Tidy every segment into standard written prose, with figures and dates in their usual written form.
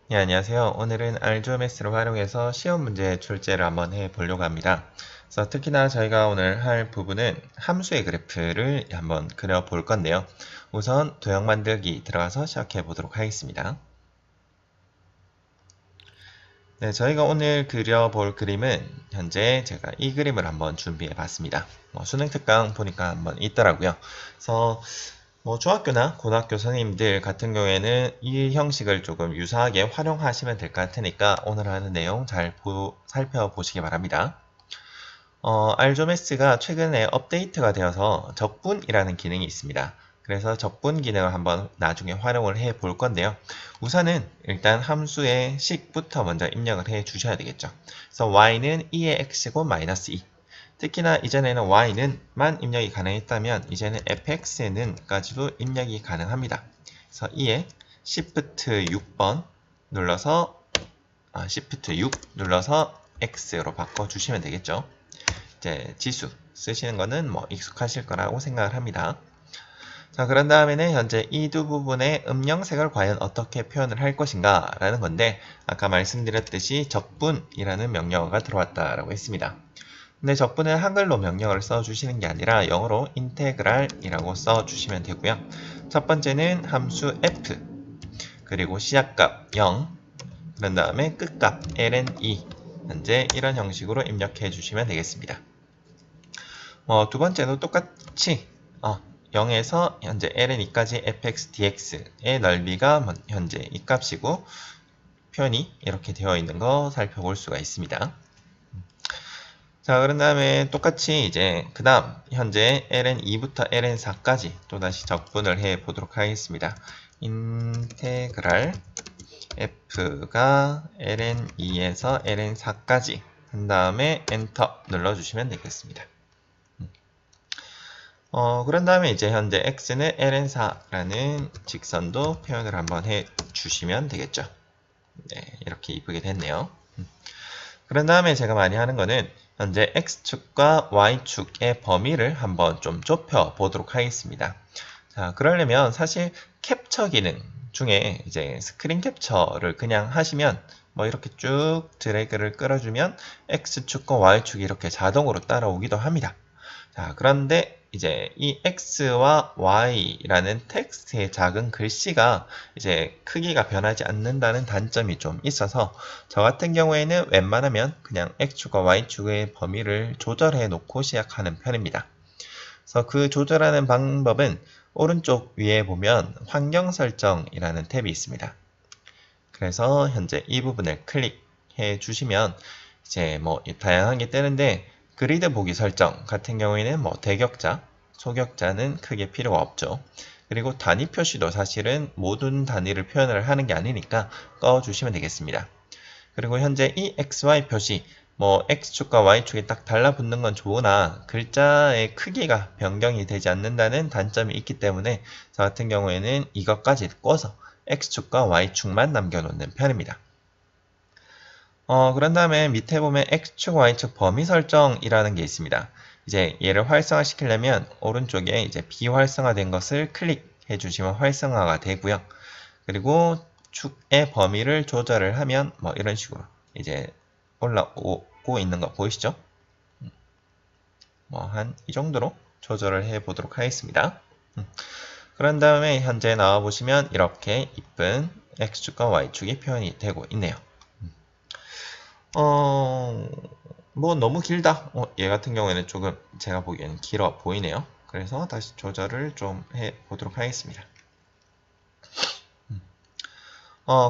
네, 안녕하세요. 오늘은 알조메스를 활용해서 시험 문제 출제를 한번 해보려고 합니다. 그래서 특히나 저희가 오늘 할 부분은 함수의 그래프를 한번 그려볼 건데요. 우선 도형 만들기 들어가서 시작해 보도록 하겠습니다. 네, 저희가 오늘 그려볼 그림은 현재 제가 이 그림을 한번 준비해 봤습니다. 수능 특강 보니까 한번 있더라고요. 그래서 중학교나 고등학교 선생님들 같은 경우에는 이 형식을 조금 유사하게 활용하시면 될 것 같으니까 오늘 하는 내용 잘 살펴보시기 바랍니다. 알조메스가 최근에 업데이트가 되어서 적분이라는 기능이 있습니다. 그래서 적분 기능을 한번 나중에 활용을 해 볼 건데요. 우선은 일단 함수의 식부터 먼저 입력을 해 주셔야 되겠죠. 그래서 y는 2의 x고 마이너스 2. 특히나 이전에는 y는만 입력이 가능했다면 이제는 fx는까지도 입력이 가능합니다. 그래서 2에 Shift 6번 눌러서 Shift 6 눌러서 x로 바꿔주시면 되겠죠. 이제 지수 쓰시는 거는 익숙하실 거라고 생각을 합니다. 자, 그런 다음에는 현재 이 두 부분의 음영색을 과연 어떻게 표현을 할 것인가 라는 건데 아까 말씀드렸듯이 적분이라는 명령어가 들어왔다라고 했습니다. 근데 적분은 한글로 명령어를 써주시는 게 아니라 영어로 integral이라고 써주시면 되고요. 첫 번째는 함수 f 그리고 시작값 0 그런 다음에 끝값 ln 2 현재 이런 형식으로 입력해 주시면 되겠습니다. 두 번째도 똑같이 0에서 현재 ln2까지 fx dx의 넓이가 현재 이 값이고 표현이 이렇게 되어 있는 거 살펴볼 수가 있습니다. 자, 그런 다음에 똑같이 이제 그 다음 현재 ln2부터 ln4까지 또다시 적분을 해 보도록 하겠습니다. 인테그랄 f가 ln2에서 ln4까지 한 다음에 엔터 눌러주시면 되겠습니다. 그런 다음에 이제 현재 x는 ln4라는 직선도 표현을 한번 해 주시면 되겠죠. 네, 이렇게 이쁘게 됐네요. 그런 다음에 제가 많이 하는 거는 현재 x축과 y축의 범위를 한번 좀 좁혀 보도록 하겠습니다. 자, 그러려면 사실 캡처 기능 중에 이제 스크린 캡처를 그냥 하시면 이렇게 쭉 드래그를 끌어주면 x축과 y축이 이렇게 자동으로 따라오기도 합니다. 자, 그런데 이제 이 x와 y라는 텍스트의 작은 글씨가 이제 크기가 변하지 않는다는 단점이 좀 있어서 저 같은 경우에는 웬만하면 그냥 x축과 y축의 범위를 조절해 놓고 시작하는 편입니다. 그래서 그 조절하는 방법은 오른쪽 위에 보면 환경 설정이라는 탭이 있습니다. 그래서 현재 이 부분을 클릭해 주시면 이제 다양하게 뜨는데 그리드 보기 설정 같은 경우에는 대격자, 소격자는 크게 필요가 없죠. 그리고 단위 표시도 사실은 모든 단위를 표현을 하는 게 아니니까 꺼주시면 되겠습니다. 그리고 현재 이 XY 표시, X축과 Y축이 딱 달라붙는 건 좋으나 글자의 크기가 변경이 되지 않는다는 단점이 있기 때문에 저 같은 경우에는 이것까지 꿔서 X축과 Y축만 남겨놓는 편입니다. 그런 다음에 밑에 보면 X축, Y축 범위 설정이라는 게 있습니다. 이제 얘를 활성화시키려면 오른쪽에 이제 비활성화된 것을 클릭해 주시면 활성화가 되고요. 그리고 축의 범위를 조절을 하면 이런 식으로 이제 올라오고 있는 거 보이시죠? 한 이 정도로 조절을 해 보도록 하겠습니다. 그런 다음에 현재 나와 보시면 이렇게 이쁜 X축과 Y축이 표현이 되고 있네요. 너무 길다. 얘 같은 경우에는 조금 제가 보기에는 길어 보이네요. 그래서 다시 조절을 좀 해 보도록 하겠습니다.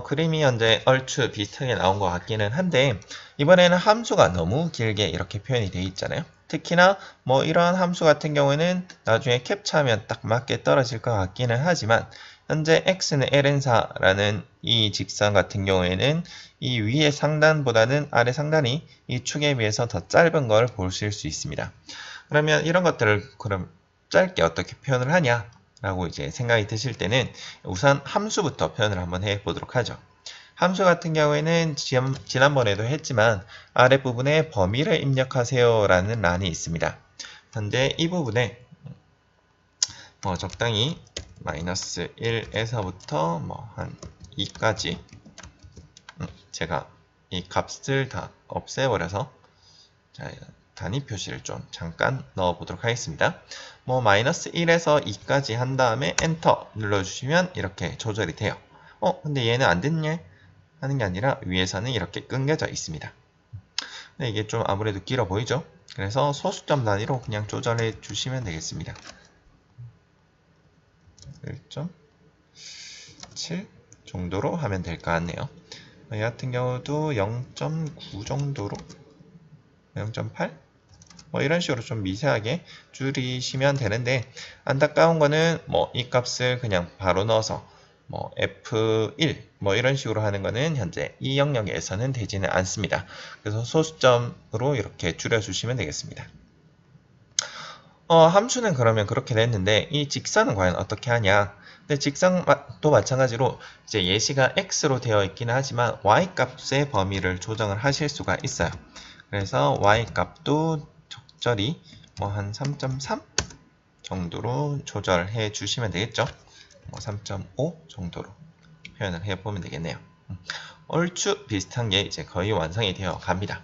그림이 현재 얼추 비슷하게 나온 것 같기는 한데 이번에는 함수가 너무 길게 이렇게 표현이 되어 있잖아요. 특히나 이러한 함수 같은 경우에는 나중에 캡처하면 딱 맞게 떨어질 것 같기는 하지만 현재 x는 ln4라는 이 직선 같은 경우에는 이 위의 상단보다는 아래 상단이 이 축에 비해서 더 짧은 걸 보실 수 있습니다. 그러면 이런 것들을 그럼 짧게 어떻게 표현을 하냐? 라고 이제 생각이 드실 때는 우선 함수부터 표현을 한번 해 보도록 하죠. 함수 같은 경우에는 지난번에도 했지만 아랫부분에 범위를 입력하세요 라는 란이 있습니다. 현재 이 부분에 적당히 마이너스 1에서부터 한 2까지 제가 이 값을 다 없애버려서 자, 단위 표시를 좀 잠깐 넣어보도록 하겠습니다. 뭐 마이너스 1에서 2까지 한 다음에 엔터 눌러주시면 이렇게 조절이 돼요. 근데 얘는 안 됐냐? 하는 게 아니라 위에서는 이렇게 끊겨져 있습니다. 근데 이게 좀 아무래도 길어 보이죠? 그래서 소수점 단위로 그냥 조절해 주시면 되겠습니다. 1.7 정도로 하면 될 것 같네요. 이 같은 경우도 0.9 정도로 0.8? 뭐 이런 식으로 좀 미세하게 줄이시면 되는데, 안타까운 거는 뭐 이 값을 그냥 바로 넣어서 뭐 F1 뭐 이런 식으로 하는 거는 현재 이 영역에서는 되지는 않습니다. 그래서 소수점으로 이렇게 줄여주시면 되겠습니다. 함수는 그러면 그렇게 냈는데 이 직선은 과연 어떻게 하냐? 근데 직선도 마찬가지로 이제 예시가 x로 되어 있기는 하지만 y 값의 범위를 조정을 하실 수가 있어요. 그래서 y 값도 적절히 뭐 한 3.3 정도로 조절해 주시면 되겠죠. 뭐 3.5 정도로 표현을 해 보면 되겠네요. 얼추 비슷한 게 이제 거의 완성이 되어 갑니다.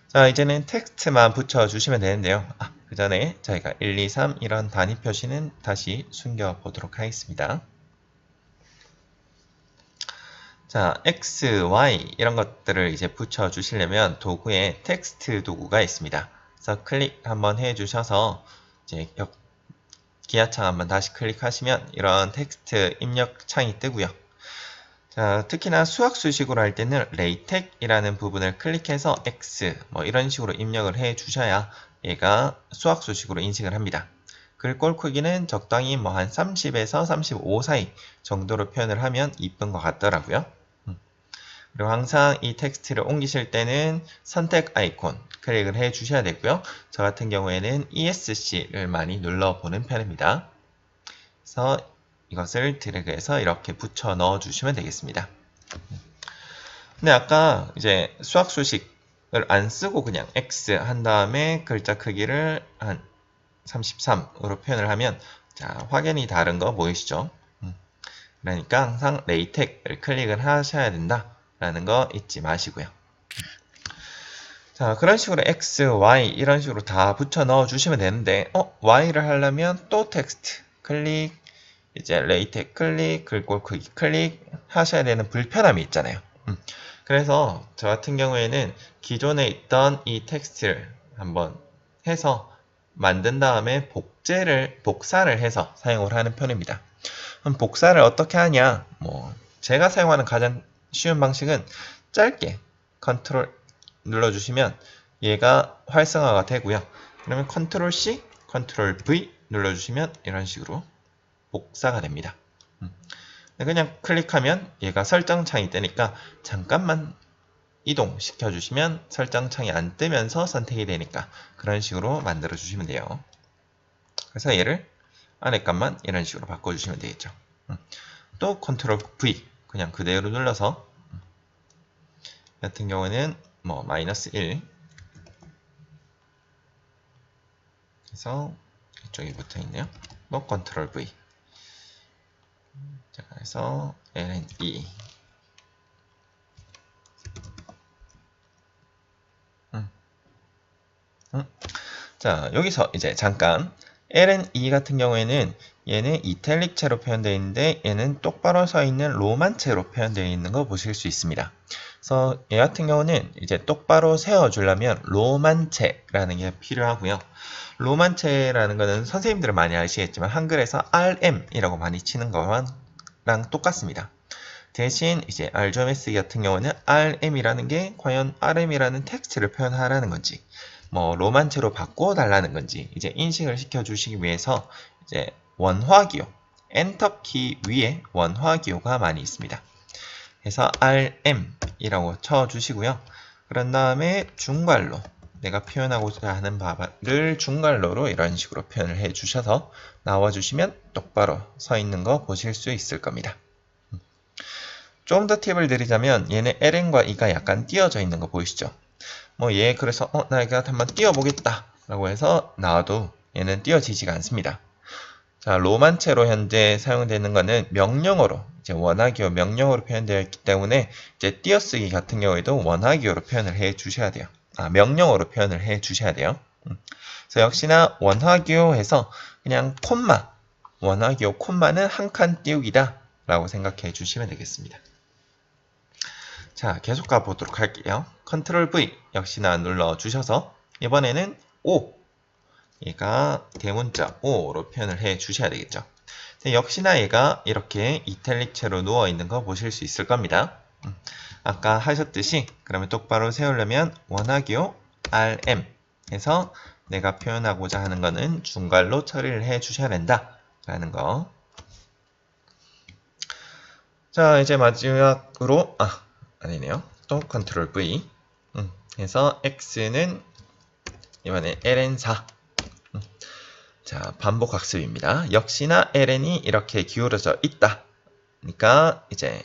자, 이제는 텍스트만 붙여 주시면 되는데요. 그 전에 저희가 1, 2, 3 이런 단위 표시는 다시 숨겨 보도록 하겠습니다. 자, X, Y 이런 것들을 이제 붙여 주시려면 도구에 텍스트 도구가 있습니다. 그래서 클릭 한번 해 주셔서 이제 기하창 한번 다시 클릭하시면 이런 텍스트 입력 창이 뜨고요. 자, 특히나 수학 수식으로 할 때는 레이텍이라는 부분을 클릭해서 X 뭐 이런 식으로 입력을 해 주셔야 얘가 수학 수식으로 인식을 합니다. 글꼴 크기는 적당히 뭐 한 30에서 35 사이 정도로 표현을 하면 이쁜 것 같더라고요. 그리고 항상 이 텍스트를 옮기실 때는 선택 아이콘 클릭을 해 주셔야 되고요. 저 같은 경우에는 ESC를 많이 눌러보는 편입니다. 그래서 이것을 드래그해서 이렇게 붙여 넣어 주시면 되겠습니다. 근데 아까 이제 수학 수식을 안 쓰고 그냥 X 한 다음에 글자 크기를 한 33으로 표현을 하면 자, 확연히 다른 거 보이시죠? 그러니까 항상 레이텍을 클릭을 하셔야 된다 라는 거 잊지 마시고요. 자, 그런 식으로 X, Y 이런 식으로 다 붙여 넣어 주시면 되는데 Y를 하려면 또 텍스트 클릭, 이제 레이텍 클릭, 글꼴 크기 클릭 하셔야 되는 불편함이 있잖아요. 그래서 저 같은 경우에는 기존에 있던 이 텍스트를 한번 해서 만든 다음에 복사를 해서 사용을 하는 편입니다. 그럼 복사를 어떻게 하냐? 뭐 제가 사용하는 가장 쉬운 방식은 짧게 컨트롤 눌러주시면 얘가 활성화가 되고요. 그러면 컨트롤 C, 컨트롤 V 눌러주시면 이런 식으로 복사가 됩니다. 그냥 클릭하면 얘가 설정창이 뜨니까 잠깐만 이동시켜 주시면 설정창이 안 뜨면서 선택이 되니까 그런 식으로 만들어 주시면 돼요. 그래서 얘를 안에 값만 이런 식으로 바꿔주시면 되겠죠. 또 컨트롤 V 그냥 그대로 눌러서 같은 경우는 뭐 마이너스 1 그래서 이쪽에 붙어 있네요. 뭐 컨트롤 V 자, 그래서 LNE 자, 여기서 이제 잠깐 LNE 같은 경우에는 얘는 이탈릭체로 표현되어 있는데 얘는 똑바로 서 있는 로만체로 표현되어 있는 거 보실 수 있습니다. 그래서 얘 같은 경우는 이제 똑바로 세워주려면 로만체라는 게 필요하고요. 로만체라는 거는 선생님들은 많이 아시겠지만 한글에서 RM이라고 많이 치는 거랑 똑같습니다. 대신 이제 알조메스 같은 경우는 RM이라는 게 과연 RM이라는 텍스트를 표현하라는 건지 뭐 로만체로 바꿔달라는 건지 이제 인식을 시켜주시기 위해서 이제 원화기호 엔터키 위에 원화기호가 많이 있습니다. 그래서 RM이라고 쳐주시고요. 그런 다음에 중괄로 내가 표현하고자 하는 바를 중괄로로 이런 식으로 표현을 해주셔서 나와주시면 똑바로 서 있는 거 보실 수 있을 겁니다. 좀 더 팁을 드리자면 얘는 LN과 E가 약간 띄어져 있는 거 보이시죠? 뭐 얘 그래서 나 이거 한번 띄워보겠다 라고 해서 나와도 얘는 띄어지지가 않습니다. 자, 로만체로 현재 사용되는 거는 명령어로, 이제 원화기호 명령어로 표현되어 있기 때문에 이제 띄어쓰기 같은 경우에도 원화기호로 표현을 해 주셔야 돼요. 명령어로 표현을 해 주셔야 돼요. 그래서 역시나 원화기호에서 그냥 콤마, 원화기호 콤마는 한 칸 띄우기다 라고 생각해 주시면 되겠습니다. 자, 계속 가보도록 할게요. 컨트롤 V 역시나 눌러주셔서 이번에는 O, 얘가 대문자 O로 표현을 해 주셔야 되겠죠. 역시나 얘가 이렇게 이탈릭체로 누워있는 거 보실 수 있을 겁니다. 아까 하셨듯이 그러면 똑바로 세우려면 원화기호 RM 해서 내가 표현하고자 하는 거는 중괄로 처리를 해 주셔야 된다 라는 거. 자, 이제 마지막으로 아니네요. 또 컨트롤 V 해서 X는 이번에 LN4 자, 반복 학습입니다. 역시나 LN이 이렇게 기울어져 있다. 그러니까 이제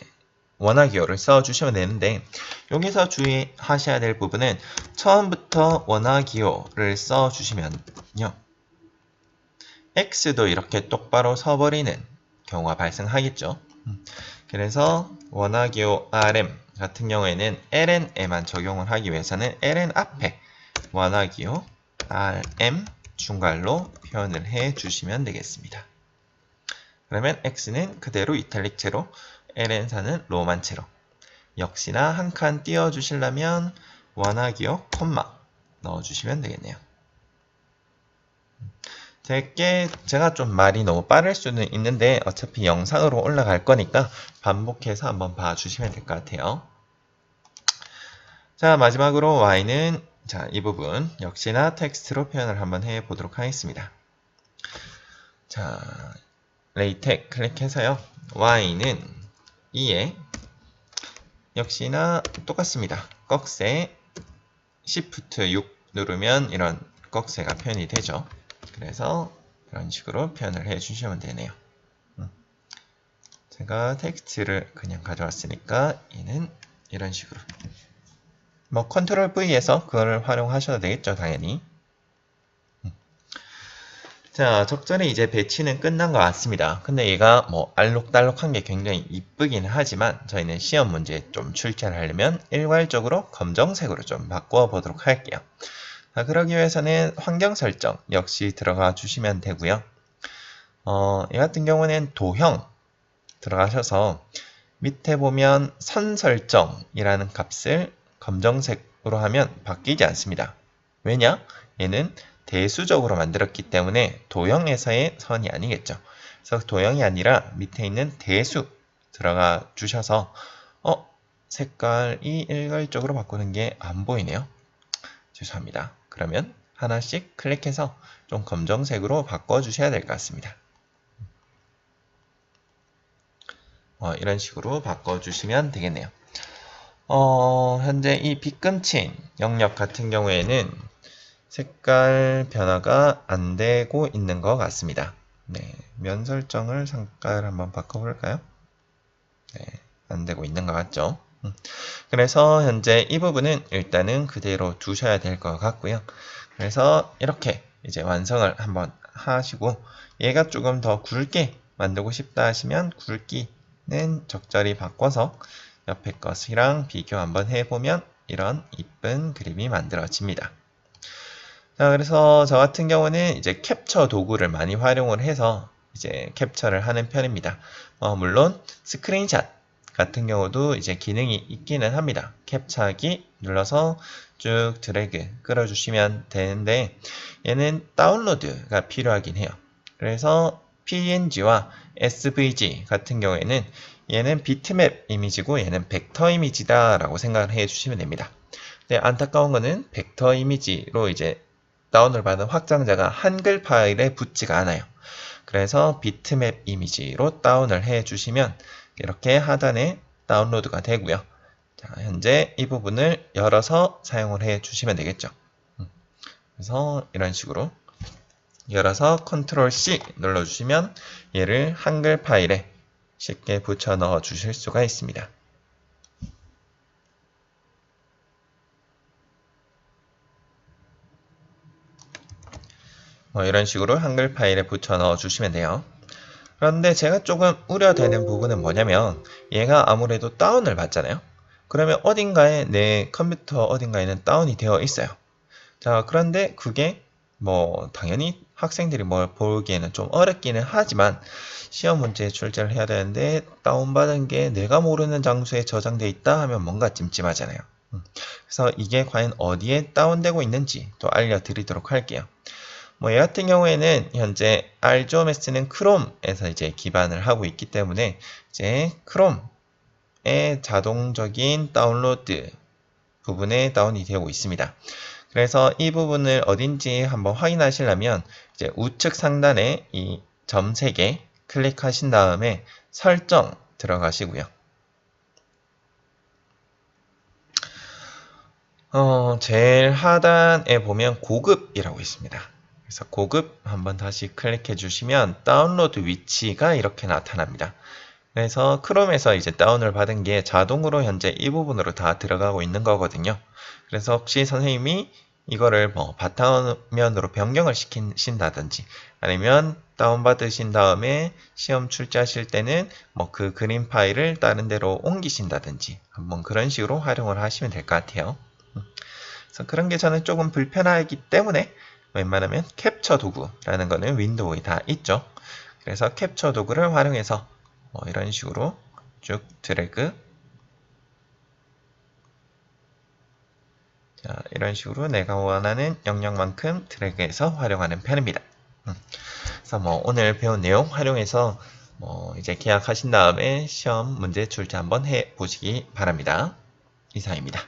원화기호를 써주시면 되는데 여기서 주의하셔야 될 부분은 처음부터 원화기호를 써주시면요. X도 이렇게 똑바로 서버리는 경우가 발생하겠죠. 그래서 원화기호 RM 같은 경우에는 LN에만 적용을 하기 위해서는 LN 앞에 원화기호 RM 중괄로 표현을 해 주시면 되겠습니다. 그러면 X는 그대로 이탈릭체로 LN4는 로만체로 역시나 한 칸 띄워 주시려면 원화기호 콤마 넣어 주시면 되겠네요. 제가 좀 말이 너무 빠를 수는 있는데 어차피 영상으로 올라갈 거니까 반복해서 한번 봐주시면 될 것 같아요. 자, 마지막으로 Y는 자, 이 부분 역시나 텍스트로 표현을 한번 해보도록 하겠습니다. 자, 레이텍 클릭해서요. Y는 2에 역시나 똑같습니다. 꺽쇠 Shift 6 누르면 이런 꺽쇠가 표현이 되죠. 그래서 이런 식으로 표현을 해주시면 되네요. 제가 텍스트를 그냥 가져왔으니까 얘는 이런 식으로 뭐 컨트롤 V에서 그걸 활용하셔도 되겠죠, 당연히. 자, 적절히 이제 배치는 끝난 것 같습니다. 근데 얘가 뭐 알록달록한 게 굉장히 이쁘긴 하지만 저희는 시험 문제에 좀 출제를 하려면 일괄적으로 검정색으로 좀 바꿔 보도록 할게요. 자, 그러기 위해서는 환경 설정 역시 들어가 주시면 되고요. 이 같은 경우는 도형 들어가셔서 밑에 보면 선 설정이라는 값을 검정색으로 하면 바뀌지 않습니다. 왜냐? 얘는 대수적으로 만들었기 때문에 도형에서의 선이 아니겠죠. 그래서 도형이 아니라 밑에 있는 대수 들어가 주셔서 색깔이 일괄적으로 바꾸는 게 안 보이네요. 죄송합니다. 그러면 하나씩 클릭해서 좀 검정색으로 바꿔주셔야 될 것 같습니다. 이런 식으로 바꿔주시면 되겠네요. 현재 이 빗금친 영역 같은 경우에는 색깔 변화가 안 되고 있는 것 같습니다. 네, 면 설정을 잠깐 한번 바꿔볼까요? 네, 안 되고 있는 것 같죠? 그래서 현재 이 부분은 일단은 그대로 두셔야 될 것 같고요. 그래서 이렇게 이제 완성을 한번 하시고 얘가 조금 더 굵게 만들고 싶다 하시면 굵기는 적절히 바꿔서 옆에 것이랑 비교 한번 해보면 이런 이쁜 그림이 만들어집니다. 자, 그래서 저 같은 경우는 이제 캡처 도구를 많이 활용을 해서 이제 캡처를 하는 편입니다. 물론 스크린샷 같은 경우도 이제 기능이 있기는 합니다. 캡처하기 눌러서 쭉 드래그 끌어주시면 되는데 얘는 다운로드가 필요하긴 해요. 그래서 PNG와 SVG 같은 경우에는 얘는 비트맵 이미지고 얘는 벡터 이미지다 라고 생각을 해주시면 됩니다. 근데 안타까운 거는 벡터 이미지로 이제 다운을 받은 확장자가 한글 파일에 붙지가 않아요. 그래서 비트맵 이미지로 다운을 해주시면 이렇게 하단에 다운로드가 되고요. 자, 현재 이 부분을 열어서 사용을 해주시면 되겠죠. 그래서 이런 식으로 열어서 컨트롤 C 눌러주시면 얘를 한글 파일에 쉽게 붙여 넣어 주실 수가 있습니다. 뭐 이런 식으로 한글 파일에 붙여 넣어 주시면 돼요. 그런데 제가 조금 우려되는 부분은 뭐냐면 얘가 아무래도 다운을 받잖아요. 그러면 어딘가에 내 컴퓨터 어딘가에는 다운이 되어 있어요. 자, 그런데 그게 뭐 당연히 학생들이 뭘 보기에는 좀 어렵기는 하지만 시험 문제에 출제를 해야 되는데 다운받은 게 내가 모르는 장소에 저장돼 있다 하면 뭔가 찜찜하잖아요. 그래서 이게 과연 어디에 다운되고 있는지 또 알려드리도록 할게요. 뭐 얘 같은 경우에는 현재 RGOMS는 크롬에서 이제 기반을 하고 있기 때문에 이제 크롬의 자동적인 다운로드 부분에 다운이 되고 있습니다. 그래서 이 부분을 어딘지 한번 확인하시려면 이제 우측 상단에 이 점 3개 클릭하신 다음에 설정 들어가시고요. 제일 하단에 보면 고급이라고 있습니다. 그래서 고급 한번 다시 클릭해 주시면 다운로드 위치가 이렇게 나타납니다. 그래서 크롬에서 이제 다운을 받은 게 자동으로 현재 이 부분으로 다 들어가고 있는 거거든요. 그래서 혹시 선생님이 이거를 뭐 바탕화면으로 변경을 시킨다든지 아니면 다운받으신 다음에 시험 출제하실 때는 뭐 그 그림 파일을 다른 데로 옮기신다든지 한번 그런 식으로 활용을 하시면 될 것 같아요. 그래서 그런 게 저는 조금 불편하기 때문에 웬만하면 캡처 도구라는 거는 윈도우에 다 있죠. 그래서 캡처 도구를 활용해서 이런 식으로 쭉 드래그, 자, 이런 식으로 내가 원하는 영역만큼 드래그해서 활용하는 편입니다. 그래서 뭐 오늘 배운 내용 활용해서 이제 계약하신 다음에 시험 문제 출제 한번 해 보시기 바랍니다. 이상입니다.